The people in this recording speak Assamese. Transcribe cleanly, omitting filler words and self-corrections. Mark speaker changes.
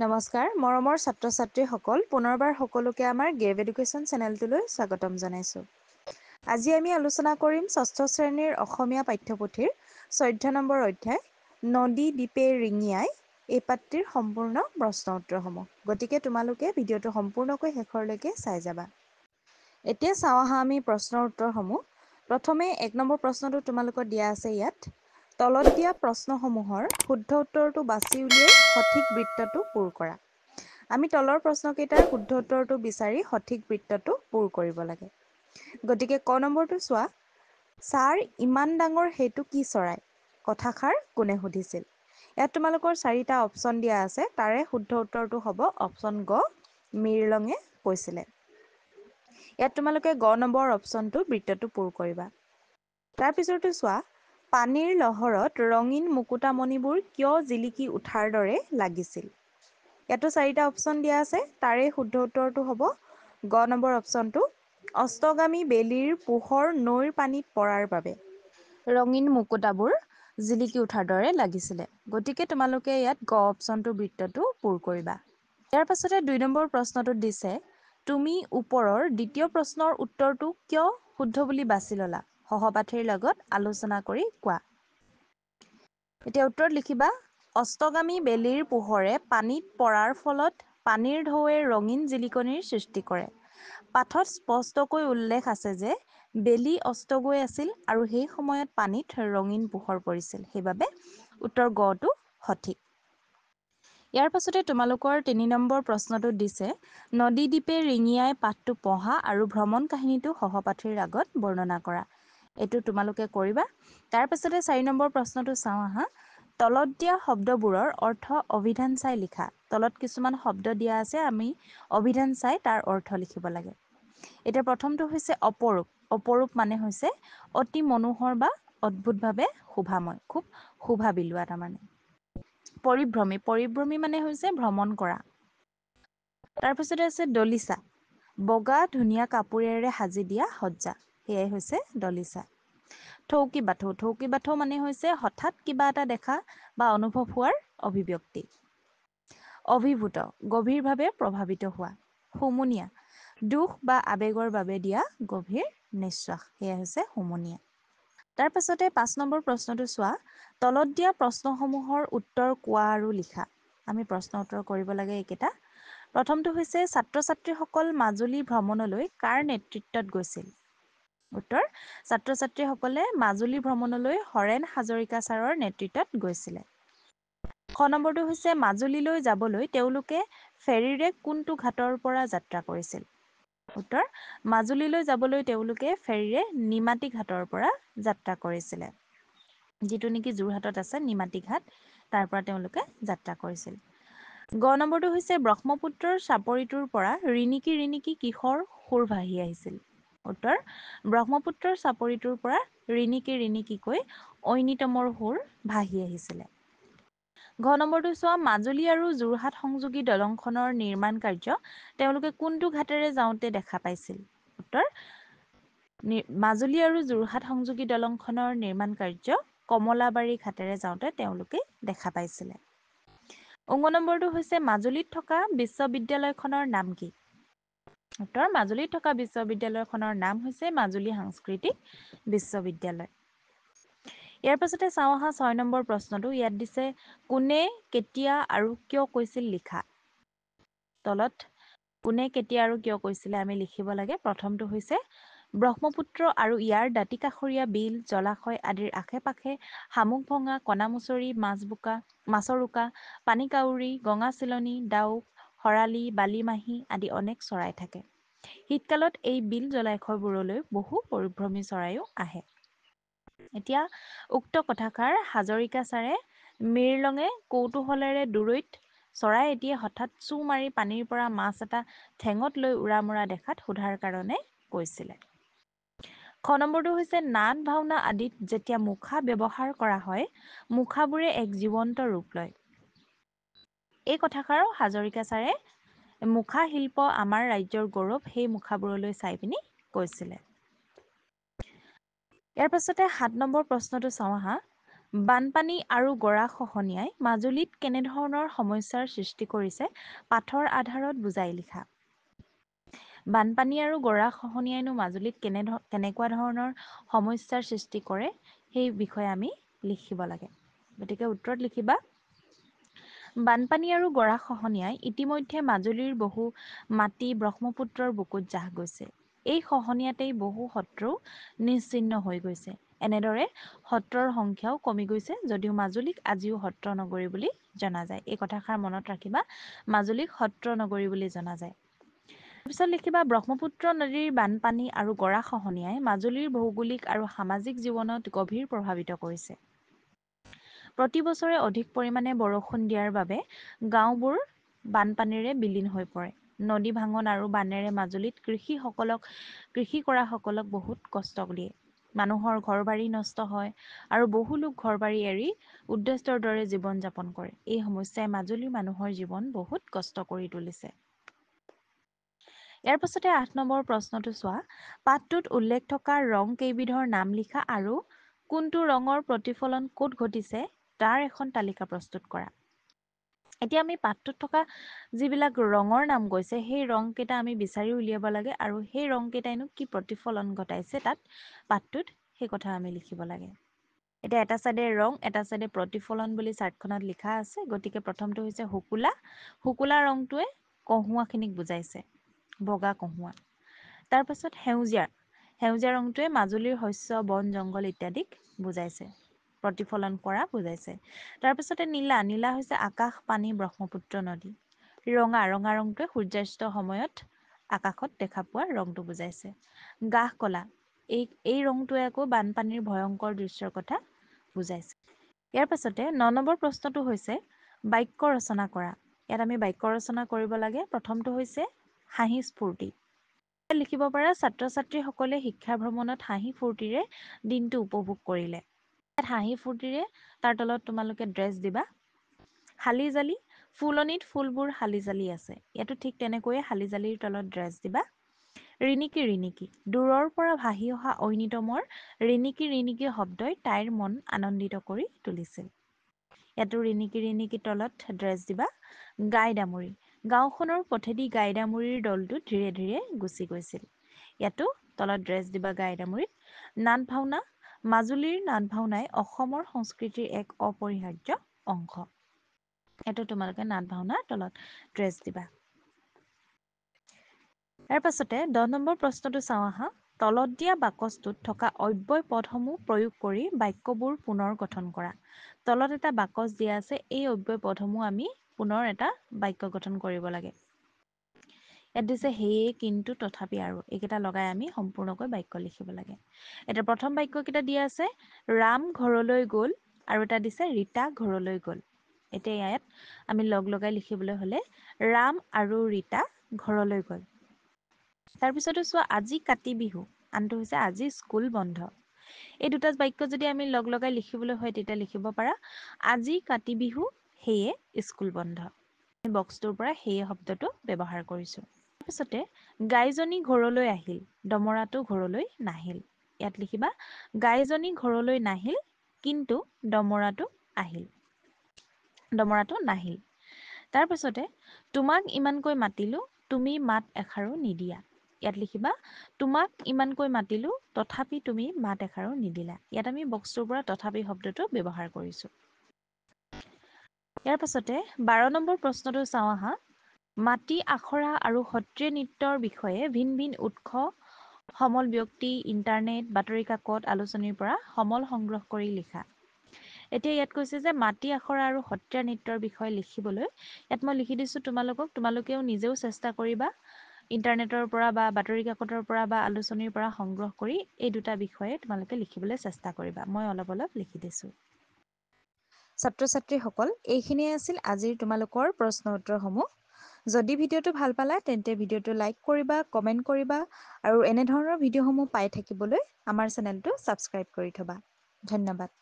Speaker 1: নমস্কাৰ মৰমৰ ছাত্ৰ ছাত্ৰীসকল পুনৰবাৰ সকলোকে আমাৰ গেভ এডুকেশ্যন চেনেলটোলৈ স্বাগতম জনাইছোঁ। আজি আমি আলোচনা কৰিম ষষ্ঠ শ্ৰেণীৰ অসমীয়া পাঠ্যপুথিৰ 14 নম্বৰ অধ্যায় নদী দ্বীপে ৰিঙিয়াই এই পাঠটিৰ সম্পূৰ্ণ প্ৰশ্ন উত্তৰসমূহ। গতিকে তোমালোকে ভিডিঅ'টো সম্পূৰ্ণকৈ শেষৰলৈকে চাই যাবা। এতিয়া চাওঁ আহা আমি প্ৰশ্নৰ উত্তৰসমূহ। প্ৰথমে 1 নম্বৰ প্ৰশ্নটো তোমালোকৰ দিয়া আছে ইয়াত। তলত দিয়া প্ৰশ্নসমূহৰ শুদ্ধ উত্তৰটো বাছি উলিয়াই সঠিক বৃত্তটো পূৰ কৰা। আমি তলৰ প্ৰশ্নকেইটাৰ শুদ্ধ উত্তৰটো বিচাৰি সঠিক বৃত্তটো পূৰ কৰিব লাগে। গতিকে ক নম্বৰটো চোৱা, ছাৰ ইমান ডাঙৰ সেইটো কি চৰাই? কথাষাৰ কোনে সুধিছিল? ইয়াত তোমালোকৰ 4টা অপশ্যন দিয়া আছে। তাৰে শুদ্ধ উত্তৰটো হ'ব অপশ্যন গ, মৃগঙে কৈছিলে। ইয়াত তোমালোকে গ নম্বৰ অপশ্যনটো বৃত্তটো পূৰ কৰিবা। তাৰপিছৰটো চোৱা, পানীৰ লহৰত ৰঙীন মুকুতামণিবোৰ কিয় জিলিকি উঠাৰ দৰে লাগিছিল? ইয়াতো 4টা অপশ্যন দিয়া আছে। তাৰে শুদ্ধ উত্তৰটো হ'ব গ নম্বৰ অপশ্যনটো, অস্তগামী বেলিৰ পোহৰ নৈৰ পানীত পৰাৰ বাবে ৰঙীন মুকুতাবোৰ জিলিকি উঠাৰ দৰে লাগিছিলে। গতিকে তোমালোকে ইয়াত গ অপশ্যনটো বৃত্তটো পূৰ কৰিবা। ইয়াৰ পাছতে 2 নম্বৰ প্ৰশ্নটোত দিছে, তুমি ওপৰৰ দ্বিতীয় প্ৰশ্নৰ উত্তৰটো কিয় শুদ্ধ বুলি বাছি ল'লা? সহপাঠীৰ লগত আলোচনা কৰি কোৱা। এতিয়া উত্তৰত লিখিবা, অস্তগামী বেলিৰ পোহৰে পানীত পৰাৰ ফলত পানীৰ ঢৌৱে ৰঙীন জিলিকনিৰ সৃষ্টি কৰে। পাঠত স্পষ্টকৈ উল্লেখ আছে যে বেলি অস্ত গৈ আছিল আৰু সেই সময়ত পানীত ৰঙীন পোহৰ পৰিছিল। সেইবাবে উত্তৰ গটো সঠিক। ইয়াৰ পাছতে তোমালোকৰ 3 নম্বৰ প্ৰশ্নটোত দিছে, নদী দ্বীপে ৰিঙিয়াই পাঠটো পঢ়া আৰু ভ্ৰমণ কাহিনীটো সহপাঠীৰ আগত বৰ্ণনা কৰা। এইটো তোমালোকে কৰিবা। তাৰ পাছতে 4 নম্বৰ প্ৰশ্নটো চাওঁ আহা। তলত দিয়া শব্দবোৰৰ অৰ্থ অভিধান চাই লিখা। তলত কিছুমান শব্দ দিয়া আছে, আমি অভিধান চাই তাৰ অৰ্থ লিখিব লাগে। এতিয়া প্ৰথমটো হৈছে অপৰূপ। অপৰূপ মানে হৈছে অতি মনোহৰ বা অদ্ভুতভাৱে শোভাময়, খুব শোভা বিলোৱা তাৰমানে। পৰিভ্ৰমী, পৰিভ্ৰমী মানে হৈছে ভ্ৰমণ কৰা। তাৰপিছতে আছে দলিচা, বগা ধুনীয়া কাপোৰেৰে সাজি দিয়া সজ্জা, সেয়াই হৈছে দলিচা। থৌকি বাথৌ, থৌকি বাথৌ মানে হৈছে হঠাৎ কিবা এটা দেখা বা অনুভৱ হোৱাৰ অভিব্যক্তি। অভিভূত, গভীৰভাৱে প্ৰভাৱিত হোৱা। হুমুনিয়া, দুখ বা আবেগৰ বাবে দিয়া গভীৰ নিশ্বাস, সেয়া হৈছে হুমুনিয়া। তাৰ পাছতে 5 নম্বৰ প্ৰশ্নটো চোৱা, তলত দিয়া প্ৰশ্নসমূহৰ উত্তৰ কোৱা আৰু লিখা। আমি প্ৰশ্ন উত্তৰ কৰিব লাগে এইকেইটা। প্ৰথমটো হৈছে ছাত্ৰ ছাত্ৰীসকল মাজুলী ভ্ৰমণলৈ কাৰ নেতৃত্বত গৈছিল? উত্তৰ, ছাত্ৰ ছাত্ৰীসকলে মাজুলী ভ্ৰমণলৈ হৰেণ হাজৰিকা ছাৰৰ নেতৃত্বত গৈছিলে। খ নম্বৰটো হৈছে মাজুলীলৈ যাবলৈ তেওঁলোকে ফেৰীৰে কোনটো ঘাটৰ পৰা যাত্ৰা কৰিছিল? উত্তৰ, মাজুলীলৈ যাবলৈ তেওঁলোকে ফেৰীৰে নিমাতী ঘাটৰ পৰা যাত্ৰা কৰিছিলে। যিটো নেকি যোৰহাটত আছে নিমাতী ঘাট, তাৰ পৰা তেওঁলোকে যাত্ৰা কৰিছিল। গ নম্বৰটো হৈছে ব্ৰহ্মপুত্ৰৰ চাপৰিটোৰ পৰা ৰিণিকি ৰিণিকি কিশোৰ সুৰ ভাহি আহিছিল? উত্তৰ, ব্ৰহ্মপুত্ৰৰ চাপৰিটোৰ পৰা ৰিণিকি ৰিণিকিকৈ ঐনিতমৰ সুৰ ভাহি আহিছিলে। ঘ নম্বৰটো চোৱা, মাজুলী আৰু যোৰহাট সংযোগী দলংখনৰ নিৰ্মাণ কাৰ্য তেওঁলোকে কোনটো ঘাটেৰে যাওঁতে দেখা পাইছিল? উত্তৰ, মাজুলী আৰু যোৰহাট সংযোগী দলংখনৰ নিৰ্মাণ কাৰ্য কমলাবাৰী ঘাটেৰে যাওঁতে তেওঁলোকে দেখা পাইছিলে। অংগ নম্বৰটো হৈছে মাজুলীত থকা বিশ্ববিদ্যালয়খনৰ নাম কি? উত্তৰ, মাজুলীত থকা বিশ্ববিদ্যালয়খনৰ নাম হৈছে মাজুলী সাংস্কৃতিক বিশ্ববিদ্যালয়। ইয়াৰ পাছতে চাওঁ আহা 6 নম্বৰ প্ৰশ্নটো। ইয়াত দিছে, কোনে কেতিয়া আৰু কিয় কৈছিল লিখা। তলত কোনে কেতিয়া আৰু কিয় কৈছিলে আমি লিখিব লাগে। প্ৰথমটো হৈছে, ব্ৰহ্মপুত্ৰ আৰু ইয়াৰ দাঁতিকাষৰীয়া বিল জলাশয় আদিৰ আশে পাশে শামুক ভঙা, কণামুচৰি, মাছৰোকা, পানীকাউৰী, গঙা চিলনী, ডাউক, শৰালী, বালিমাহী আদি অনেক চৰাই থাকে। শীতকালত এই বিল জলাশয়বোৰলৈ বহু পৰিভ্ৰমী চৰাইও আহে। এতিয়া উক্ত কথাষাৰ হাজৰিকা ছাৰে মৃগঙে কৌতূহলেৰে দূৰৈত চৰাই এটিয়ে হঠাৎ চু মাৰি পানীৰ পৰা মাছ এটা ঠেঙত লৈ উৰা মৰা দেখাত সোধাৰ কাৰণে কৈছিলে। খ নম্বৰটো হৈছে, নাট ভাওনা আদিত যেতিয়া মুখা ব্যৱহাৰ কৰা হয়, মুখাবোৰে এক জীৱন্ত ৰূপ লয়। এই কথাষাৰ হাজৰিকা ছাৰে মুখা শিল্প আমাৰ ৰাজ্যৰ গৌৰৱ, সেই মুখাবোৰলৈ চাই পিনি কৈছিলে। ইয়াৰ পাছতে 7 নম্বৰ প্ৰশ্নটো চাওঁ আহা। বানপানী আৰু গৰাখহনীয়াই মাজুলীত কেনেধৰণৰ সমস্যাৰ সৃষ্টি কৰিছে পাঠৰ আধাৰত বুজাই লিখা। বানপানী আৰু গৰাখহনীয়াইনো মাজুলীত কেনেকুৱা ধৰণৰ সমস্যাৰ সৃষ্টি কৰে সেই বিষয়ে আমি লিখিব লাগে। গতিকে উত্তৰত লিখিবা বানপানী আৰু গৰাখহনীয়াই ইতিমধ্যে মাজুলীৰ বহু মাটি ব্ৰহ্মপুত্ৰৰ বুকুত জাহ গৈছে। এই খহনীয়াতেই বহু সত্ৰও নিশ্চিহ্ন হৈ গৈছে। এনেদৰে সত্ৰৰ সংখ্যাও কমি গৈছে যদিও মাজুলীক আজিও সত্ৰ নগৰী বুলি জনা যায়। এই কথাষাৰ মনত ৰাখিবা, মাজুলীক সত্ৰ নগৰী বুলি জনা যায়। তাৰপিছত লিখিবা ব্ৰহ্মপুত্ৰ নদীৰ বানপানী আৰু গৰাখহনীয়াই মাজুলীৰ ভৌগোলিক আৰু সামাজিক জীৱনত গভীৰ প্ৰভাৱিত কৰিছে। প্ৰতি বছৰে অধিক পৰিমাণে বৰষুণ দিয়াৰ বাবে গাঁওবোৰ বানপানীৰে বিলীন হৈ পৰে। নদী ভাঙন আৰু বানেৰে মাজুলীত কৃষি কৰাসকলক বহুত কষ্ট দিয়ে। মানুহৰ ঘৰ-বাৰী নষ্ট হয় আৰু বহু লোক ঘৰ-বাৰী এৰি উদ্দেশ্যৰ দৰে জীৱন যাপন কৰে। এই সমস্যাই মাজুলীৰ মানুহৰ জীৱন বহুত কষ্ট কৰি তুলিছে। ইয়াৰ পাছতে ৮ নম্বৰ প্ৰশ্নটো চোৱা। পাঠটোত উল্লেখ থকা ৰং কেইবিধৰ নাম লিখা আৰু কোনটো ৰঙৰ প্ৰতিফলন ক'ত ঘটিছে তাৰ এখন তালিকা প্ৰস্তুত কৰা। এতিয়া আমি পাঠটোত থকা যিবিলাক ৰঙৰ নাম গৈছে সেই ৰংকেইটা আমি বিচাৰি উলিয়াব লাগে আৰু সেই ৰংকেইটাইনো কি প্ৰতিফলন ঘটাইছে তাত পাঠটোত সেই কথা আমি লিখিব লাগে। এতিয়া এটা চাইডে ৰং, এটা চাইডে প্ৰতিফলন বুলি চাৰ্টখনত লিখা আছে। গতিকে প্ৰথমটো হৈছে শুকুলা। শুকুলা ৰংটোৱে কহুৱাখিনিক বুজাইছে, বগা কহুৱা। তাৰপাছত সেউজীয়া ৰংটোৱে মাজুলীৰ শস্য, বন, জংঘল ইত্যাদিক বুজাইছে, প্ৰতিফলন কৰা বুজাইছে। তাৰপিছতে নীলা হৈছে আকাশ, পানী, ব্ৰহ্মপুত্ৰ নদী। ৰঙা ৰংটোৱে সূৰ্যাস্তৰ সময়ত আকাশত দেখা পোৱা ৰংটো বুজাইছে। গাঢ় কলা এই ৰংটোৱে আকৌ বানপানীৰ ভয়ংকৰ দৃশ্যৰ কথা বুজাইছে। ইয়াৰ পাছতে ৯ নম্বৰ প্ৰশ্নটো হৈছে বাক্য ৰচনা কৰা। ইয়াত আমি বাক্য ৰচনা কৰিব লাগে। প্ৰথমটো হৈছে হাঁহি স্ফূৰ্তি। লিখিব পাৰা ছাত্ৰ-ছাত্ৰীসকলে শিক্ষা ভ্ৰমণত হাঁহি ফূৰ্তিৰে দিনটো উপভোগ কৰিলে। ইয়াত হাঁহি ফূৰ্তিৰে তাৰ তলত তোমালোকে ড্ৰেছ দিবা। হালি জালি ফুলনিত ফুলবোৰ হালি জালি আছে। ইয়াতো ঠিক তেনেকৈয়ে হালি জালিৰ তলত ড্ৰেছ দিবা। ৰিণিকি দূৰৰ পৰা ভাহি অহা ঐনিতমৰ ৰিণিকি শব্দই তাইৰ মন আনন্দিত কৰি তুলিছিল। ইয়াতো ৰিণিকি তলত ড্ৰেছ দিবা। গাইডামুৰি গাঁওখনৰ পথেদি গাইডামুৰিৰ দলটো ধীৰে ধীৰে গুচি গৈছিল। ইয়াতো তলত ড্ৰেছ দিবা গাইডামুৰিত। নাট ভাওনা মাজুলীৰ নাট ভাওনাই অসমৰ সংস্কৃতিৰ এক অপৰিহাৰ্য অংশ। ইয়াতো তোমালোকে নাট ভাওনাৰ তলত ড্ৰেছ দিবা। ইয়াৰ পাছতে ১০ নম্বৰ প্ৰশ্নটো চাওঁ আহা। তলত দিয়া বাকচটোত থকা অব্যয় পদসমূহ প্ৰয়োগ কৰি বাক্যবোৰ পুনৰ গঠন কৰা। তলত এটা বাকচ দিয়া আছে। এই অব্যয় পদসমূহ আমি পুনৰ এটা বাক্য গঠন কৰিব লাগে। ইয়াত দিছে সেয়ে, কিন্তু, তথাপি আৰু এইকেইটা লগাই আমি সম্পূৰ্ণকৈ বাক্য লিখিব লাগে। এতিয়া প্ৰথম বাক্যকেইটা দিয়া আছে ৰাম ঘৰলৈ গ'ল আৰু এটা দিছে ৰীতা ঘৰলৈ গ'ল। এতিয়া ইয়াত আমি লগাই লিখিবলৈ হ'লে ৰাম আৰু ৰীতা ঘৰলৈ গ'ল। তাৰপিছতো চোৱা আজি কাতি বিহু, আনটো হৈছে আজি স্কুল বন্ধ। এই দুটা বাক্য যদি আমি লগাই লিখিবলৈ হয় তেতিয়া লিখিব পাৰা আজি কাতি বিহু সেয়ে স্কুল বন্ধ। বক্সটোৰ পৰা সেয়ে শব্দটো ব্যৱহাৰ কৰিছোঁ। তাৰপিছতে গাইজনী ঘৰলৈ আহিল, দমৰাটো ঘৰলৈ নাহিল। ইয়াত লিখিবা গাইজনী ঘৰলৈ নাহিল কিন্তু দমৰাটো নাহিল। তাৰপিছতে তোমাক ইমানকৈ মাতিলো তুমি মাত এষাৰো নিদিয়া। ইয়াত লিখিবা তোমাক ইমানকৈ মাতিলো তথাপি তুমি মাত এষাৰো নিদিলা। ইয়াত আমি বক্সটোৰ পৰা তথাপি শব্দটো ব্যৱহাৰ কৰিছোঁ। ইয়াৰ পাছতে ১২ নম্বৰ প্ৰশ্নটো চাওঁ আহা। মাটি আখৰা আৰু সত্ৰীয়া নৃত্যৰ বিষয়ে ভিন ভিন উৎস সমল ব্যক্তি, ইণ্টাৰনেট, বাতৰি কাকত, আলোচনীৰ পৰা সমল সংগ্ৰহ কৰি লিখা। এতিয়া ইয়াত কৈছে যে মাটি আখৰা আৰু সত্ৰীয়া নৃত্যৰ বিষয়ে লিখিবলৈ। ইয়াত মই লিখি দিছোঁ তোমালোকেও নিজেও চেষ্টা কৰিবা ইণ্টাৰনেটৰ পৰা বা বাতৰি কাকতৰ পৰা বা আলোচনীৰ পৰা সংগ্ৰহ কৰি এই দুটা বিষয়ে তোমালোকে লিখিবলৈ চেষ্টা কৰিবা। মই অলপ লিখি দিছোঁ। ছাত্ৰ-ছাত্ৰীসকল, এইখিনিয়ে আছিল আজিৰ তোমালোকৰ প্ৰশ্ন উত্তৰসমূহ। যদি ভিডিঅ'টো ভাল পালা তেন্তে ভিডিঅ'টো লাইক কৰিবা, কমেণ্ট কৰিবা আৰু এনেধৰণৰ ভিডিঅ'সমূহ পাই থাকিবলৈ আমাৰ চেনেলটো ছাবস্ক্ৰাইব কৰি থ'বা। ধন্যবাদ।